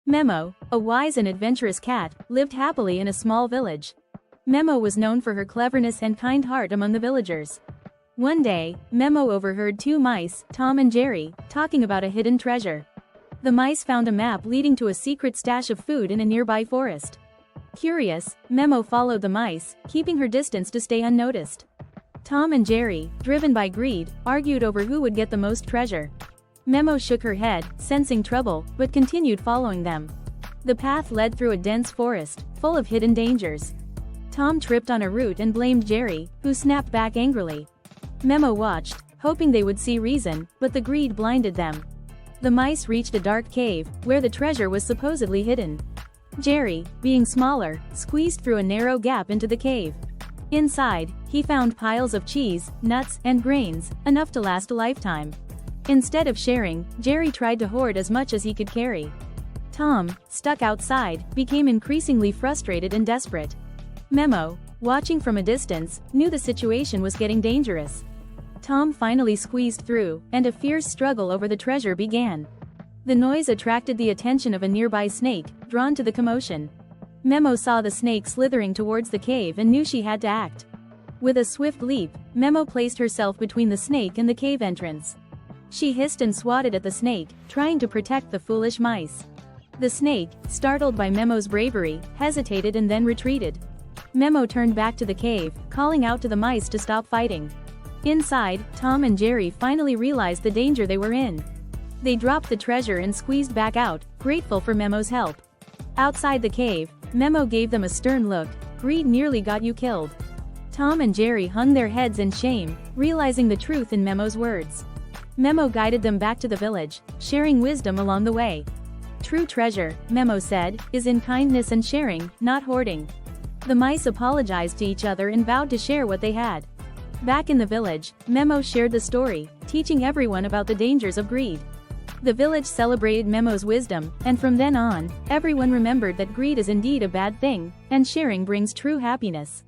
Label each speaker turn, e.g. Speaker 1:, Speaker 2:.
Speaker 1: Memo, a wise and adventurous cat, lived happily in a small village. Memo was known for her cleverness and kind heart among the villagers. One day, Memo overheard two mice, Tom and Jerry, talking about a hidden treasure. The mice found a map leading to a secret stash of food in a nearby forest. Curious, Memo followed the mice, keeping her distance to stay unnoticed. Tom and Jerry, driven by greed, argued over who would get the most treasure. Memo shook her head, sensing trouble, but continued following them. The path led through a dense forest, full of hidden dangers. Tom tripped on a root and blamed Jerry, who snapped back angrily. Memo watched, hoping they would see reason, but the greed blinded them. The mice reached a dark cave, where the treasure was supposedly hidden. Jerry, being smaller, squeezed through a narrow gap into the cave. Inside, he found piles of cheese, nuts, and grains, enough to last a lifetime. Instead of sharing, Jerry tried to hoard as much as he could carry. Tom, stuck outside, became increasingly frustrated and desperate. Memo, watching from a distance, knew the situation was getting dangerous. Tom finally squeezed through, and a fierce struggle over the treasure began. The noise attracted the attention of a nearby snake, drawn to the commotion. Memo saw the snake slithering towards the cave and knew she had to act. With a swift leap, Memo placed herself between the snake and the cave entrance. She hissed and swatted at the snake, trying to protect the foolish mice. The snake, startled by Memo's bravery, hesitated and then retreated. Memo turned back to the cave, calling out to the mice to stop fighting. Inside, Tom and Jerry finally realized the danger they were in. They dropped the treasure and squeezed back out, grateful for Memo's help. Outside the cave, Memo gave them a stern look. Greed nearly got you killed. Tom and Jerry hung their heads in shame, realizing the truth in Memo's words. Memo guided them back to the village, sharing wisdom along the way. True treasure, Memo said, is in kindness and sharing, not hoarding. The mice apologized to each other and vowed to share what they had. Back in the village, Memo shared the story, teaching everyone about the dangers of greed. The village celebrated Memo's wisdom, and from then on, everyone remembered that greed is indeed a bad thing, and sharing brings true happiness.